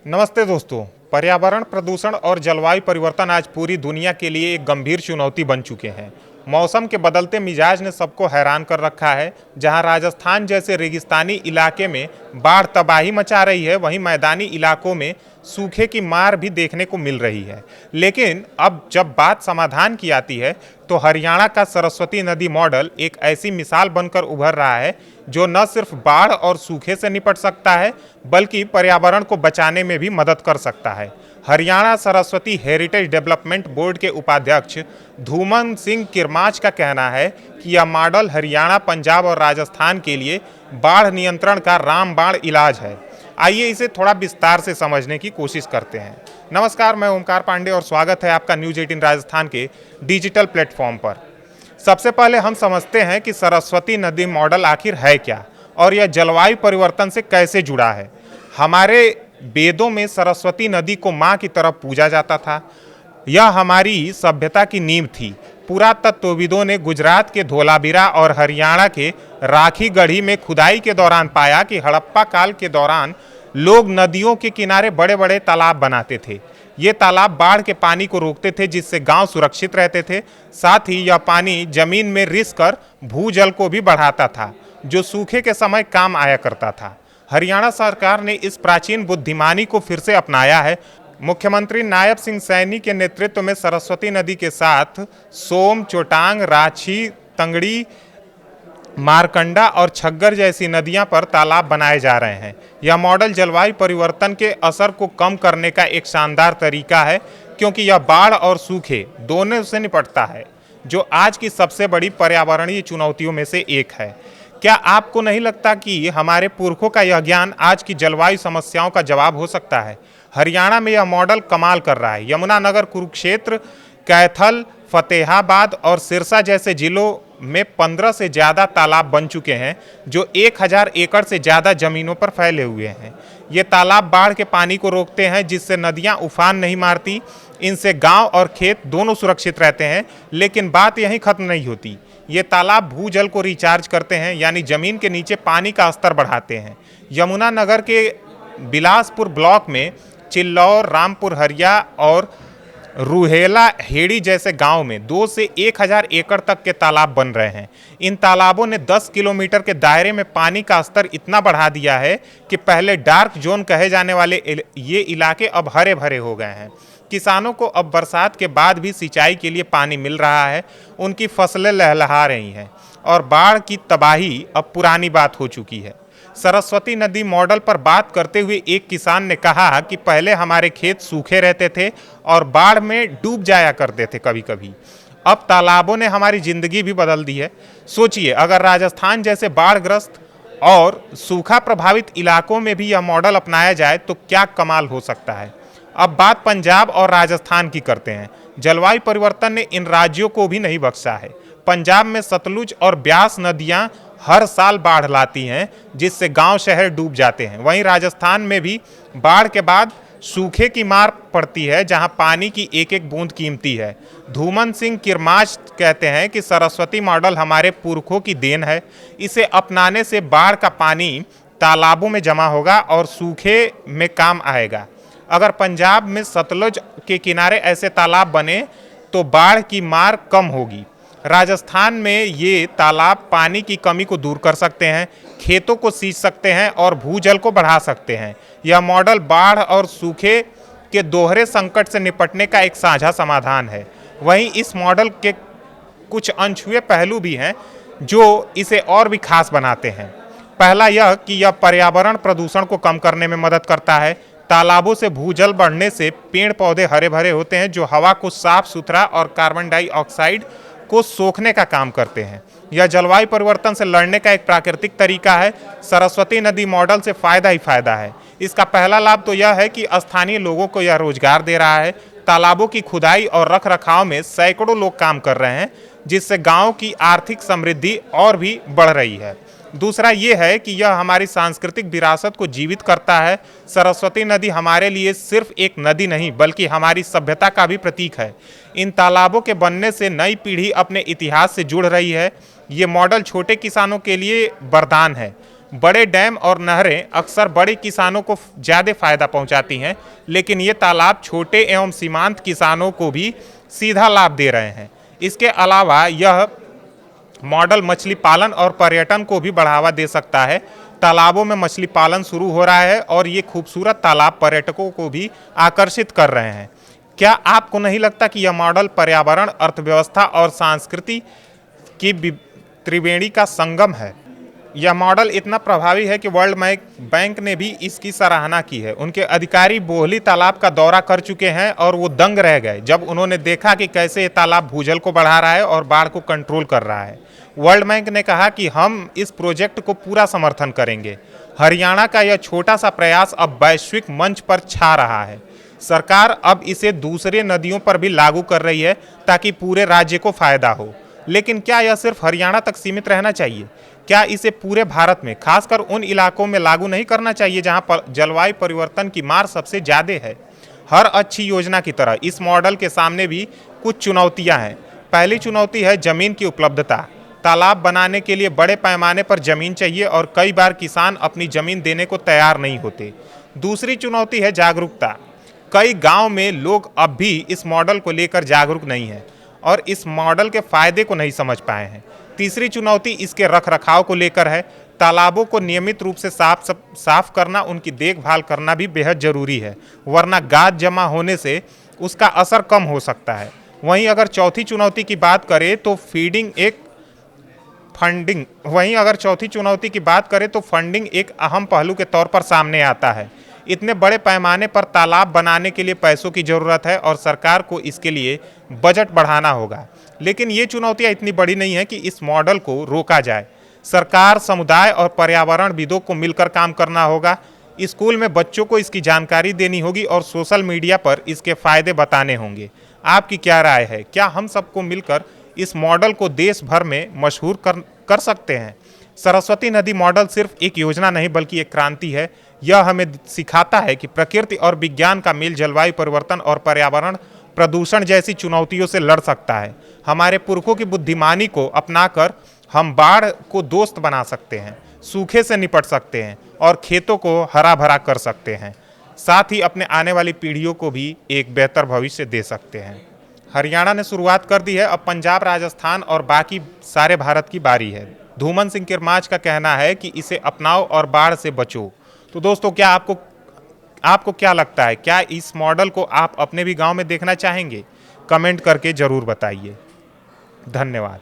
नमस्ते दोस्तों। पर्यावरण प्रदूषण और जलवायु परिवर्तन आज पूरी दुनिया के लिए एक गंभीर चुनौती बन चुके हैं। मौसम के बदलते मिजाज ने सबको हैरान कर रखा है। जहां राजस्थान जैसे रेगिस्तानी इलाके में बाढ़ तबाही मचा रही है, वहीं मैदानी इलाकों में सूखे की मार भी देखने को मिल रही है। लेकिन अब जब बात समाधान की आती है तो हरियाणा का सरस्वती नदी मॉडल एक ऐसी मिसाल बनकर उभर रहा है जो न सिर्फ बाढ़ और सूखे से निपट सकता है बल्कि पर्यावरण को बचाने में भी मदद कर सकता है। Haryana Saraswati heritage development board के उपाध्यक्ष धूमन सिंह किरमाच का कहना है कि यह मॉडल हरियाणा, पंजाब और राजस्थान के लिए बाढ़ नियंत्रण का रामबाण इलाज है। आइए इसे थोड़ा विस्तार से समझने की कोशिश करते हैं। नमस्कार, मैं ओमकार पांडे और स्वागत है आपका न्यूज 18 राजस्थान के डिजिटल प्लेटफॉर्म पर। सबसे पहले हम समझते हैं कि सरस्वती नदी मॉडल आखिर है क्या और यह जलवायु परिवर्तन से कैसे जुड़ा है। हमारे वेदों में सरस्वती नदी को माँ की तरह पूजा जाता था। यह हमारी सभ्यता की नींव थी। पुरातत्वविदों ने गुजरात के धोलावीरा और हरियाणा के राखीगढ़ी में खुदाई के दौरान पाया कि हड़प्पा काल के दौरान लोग नदियों के किनारे बड़े बड़े तालाब बनाते थे। ये तालाब बाढ़ के पानी को रोकते थे, जिससे गांव सुरक्षित रहते थे। साथ ही यह पानी जमीन में रिस कर भूजल को भी बढ़ाता था, जो सूखे के समय काम आया करता था। हरियाणा सरकार ने इस प्राचीन बुद्धिमानी को फिर से अपनाया है। मुख्यमंत्री नायब सिंह सैनी के नेतृत्व में सरस्वती नदी के साथ सोम, चोटांग, रांची, तंगड़ी, मारकंडा और छग्गर जैसी नदियां पर तालाब बनाए जा रहे हैं। यह मॉडल जलवायु परिवर्तन के असर को कम करने का एक शानदार तरीका है, क्योंकि यह बाढ़ और सूखे दोनों से निपटता है, जो आज की सबसे बड़ी पर्यावरणीय चुनौतियों में से एक है। क्या आपको नहीं लगता कि हमारे पुरखों का यह ज्ञान आज की जलवायु समस्याओं का जवाब हो सकता है? हरियाणा में यह मॉडल कमाल कर रहा है। यमुनानगर, कुरुक्षेत्र, कैथल, फतेहाबाद और सिरसा जैसे जिलों में 15 से ज़्यादा तालाब बन चुके हैं, जो 1000 एकड़ से ज़्यादा जमीनों पर फैले हुए हैं। ये तालाब बाढ़ के पानी को रोकते हैं, जिससे नदियां उफान नहीं मारती। इनसे गांव और खेत दोनों सुरक्षित रहते हैं। लेकिन बात यहीं खत्म नहीं होती। ये तालाब भूजल को रिचार्ज करते हैं, यानी जमीन के नीचे पानी का स्तर बढ़ाते हैं। यमुनानगर के बिलासपुर ब्लॉक में चिल्लौर, रामपुर हरिया और रूहेला हेड़ी जैसे गांव में 2 से 1000 एकड़ तक के तालाब बन रहे हैं। इन तालाबों ने 10 किलोमीटर के दायरे में पानी का स्तर इतना बढ़ा दिया है कि पहले डार्क जोन कहे जाने वाले ये इलाके अब हरे भरे हो गए हैं। किसानों को अब बरसात के बाद भी सिंचाई के लिए पानी मिल रहा है। उनकी फसलें लहलहा रही हैं और बाढ़ की तबाही अब पुरानी बात हो चुकी है। सरस्वती नदी मॉडल पर बात करते हुए एक किसान ने कहा कि पहले हमारे खेत सूखे रहते थे और बाढ़ में डूब जाया करते थे कभी कभी। अब तालाबों ने हमारी जिंदगी भी बदल दी है। सोचिए, अगर राजस्थान जैसे बाढ़ग्रस्त और सूखा प्रभावित इलाकों में भी यह मॉडल अपनाया जाए तो क्या कमाल हो सकता है। अब बात पंजाब और राजस्थान की करते हैं। जलवायु परिवर्तन ने इन राज्यों को भी नहीं बख्शा है। पंजाब में सतलुज और ब्यास नदियां हर साल बाढ़ लाती हैं, जिससे गांव शहर डूब जाते हैं। वहीं राजस्थान में भी बाढ़ के बाद सूखे की मार पड़ती है, जहां पानी की एक एक बूंद कीमती है। धूमन सिंह किरमाच कहते हैं कि सरस्वती मॉडल हमारे पुरखों की देन है। इसे अपनाने से बाढ़ का पानी तालाबों में जमा होगा और सूखे में काम आएगा। अगर पंजाब में सतलुज के किनारे ऐसे तालाब बने तो बाढ़ की मार कम होगी। राजस्थान में ये तालाब पानी की कमी को दूर कर सकते हैं, खेतों को सींच सकते हैं और भूजल को बढ़ा सकते हैं। यह मॉडल बाढ़ और सूखे के दोहरे संकट से निपटने का एक साझा समाधान है। वहीं इस मॉडल के कुछ अनछुए पहलू भी हैं जो इसे और भी खास बनाते हैं। पहला यह कि यह पर्यावरण प्रदूषण को कम करने में मदद करता है। तालाबों से भूजल बढ़ने से पेड़ पौधे हरे भरे होते हैं, जो हवा को साफ सुथरा और कार्बन डाइऑक्साइड को सोखने का काम करते हैं। यह जलवायु परिवर्तन से लड़ने का एक प्राकृतिक तरीका है। सरस्वती नदी मॉडल से फायदा ही फायदा है। इसका पहला लाभ तो यह है कि स्थानीय लोगों को यह रोजगार दे रहा है। तालाबों की खुदाई और रखरखाव में सैकड़ों लोग काम कर रहे हैं, जिससे गांव की आर्थिक समृद्धि और भी बढ़ रही है। दूसरा ये है कि यह हमारी सांस्कृतिक विरासत को जीवित करता है। सरस्वती नदी हमारे लिए सिर्फ एक नदी नहीं, बल्कि हमारी सभ्यता का भी प्रतीक है। इन तालाबों के बनने से नई पीढ़ी अपने इतिहास से जुड़ रही है। ये मॉडल छोटे किसानों के लिए वरदान है। बड़े डैम और नहरें अक्सर बड़े किसानों को ज़्यादा फायदा पहुंचाती हैं, लेकिन ये तालाब छोटे एवं सीमांत किसानों को भी सीधा लाभ दे रहे हैं। इसके अलावा यह मॉडल मछली पालन और पर्यटन को भी बढ़ावा दे सकता है। तालाबों में मछली पालन शुरू हो रहा है और ये खूबसूरत तालाब पर्यटकों को भी आकर्षित कर रहे हैं। क्या आपको नहीं लगता कि यह मॉडल पर्यावरण, अर्थव्यवस्था और संस्कृति की त्रिवेणी का संगम है? यह मॉडल इतना प्रभावी है कि वर्ल्ड बैंक ने भी इसकी सराहना की है। उनके अधिकारी बोहली तालाब का दौरा कर चुके हैं और वो दंग रह गए जब उन्होंने देखा कि कैसे ये तालाब भूजल को बढ़ा रहा है और बाढ़ को कंट्रोल कर रहा है। वर्ल्ड बैंक ने कहा कि हम इस प्रोजेक्ट को पूरा समर्थन करेंगे। हरियाणा का यह छोटा सा प्रयास अब वैश्विक मंच पर छा रहा है। सरकार अब इसे दूसरे नदियों पर भी लागू कर रही है ताकि पूरे राज्य को फायदा हो। लेकिन क्या यह सिर्फ हरियाणा तक सीमित रहना चाहिए? क्या इसे पूरे भारत में, खासकर उन इलाकों में लागू नहीं करना चाहिए जहां पर जलवायु परिवर्तन की मार सबसे ज़्यादा है? हर अच्छी योजना की तरह इस मॉडल के सामने भी कुछ चुनौतियां हैं। पहली चुनौती है जमीन की उपलब्धता। तालाब बनाने के लिए बड़े पैमाने पर जमीन चाहिए और कई बार किसान अपनी जमीन देने को तैयार नहीं होते। दूसरी चुनौती है जागरूकता। कई गांव में लोग अब भी इस मॉडल को लेकर जागरूक नहीं हैं और इस मॉडल के फायदे को नहीं समझ पाए हैं। तीसरी चुनौती इसके रखरखाव को लेकर है। तालाबों को नियमित रूप से साफ करना, उनकी देखभाल करना भी बेहद जरूरी है, वरना गाद जमा होने से उसका असर कम हो सकता है। वहीं अगर चौथी चुनौती की बात करें तो फंडिंग एक अहम पहलू के तौर पर सामने आता है। इतने बड़े पैमाने पर तालाब बनाने के लिए पैसों की ज़रूरत है और सरकार को इसके लिए बजट बढ़ाना होगा। लेकिन ये चुनौतियाँ इतनी बड़ी नहीं है कि इस मॉडल को रोका जाए। सरकार, समुदाय और पर्यावरणविदों को मिलकर काम करना होगा। स्कूल में बच्चों को इसकी जानकारी देनी होगी और सोशल मीडिया पर इसके फायदे बताने होंगे। आपकी क्या राय है? क्या हम सबको मिलकर इस मॉडल को देश भर में मशहूर कर सकते हैं? सरस्वती नदी मॉडल सिर्फ एक योजना नहीं बल्कि एक क्रांति है। यह हमें सिखाता है कि प्रकृति और विज्ञान का मेल जलवायु परिवर्तन और पर्यावरण प्रदूषण जैसी चुनौतियों से लड़ सकता है। हमारे पुरखों की बुद्धिमानी को अपनाकर हम बाढ़ को दोस्त बना सकते हैं, सूखे से निपट सकते हैं और खेतों को हरा भरा कर सकते हैं। साथ ही अपने आने वाली पीढ़ियों को भी एक बेहतर भविष्य दे सकते हैं। हरियाणा ने शुरुआत कर दी है, अब पंजाब, राजस्थान और बाकी सारे भारत की बारी है। धूमन सिंह किरमाच का कहना है कि इसे अपनाओ और बाढ़ से बचो। तो दोस्तों, क्या आपको क्या लगता है? क्या इस मॉडल को आप अपने भी गांव में देखना चाहेंगे? कमेंट करके ज़रूर बताइए। धन्यवाद।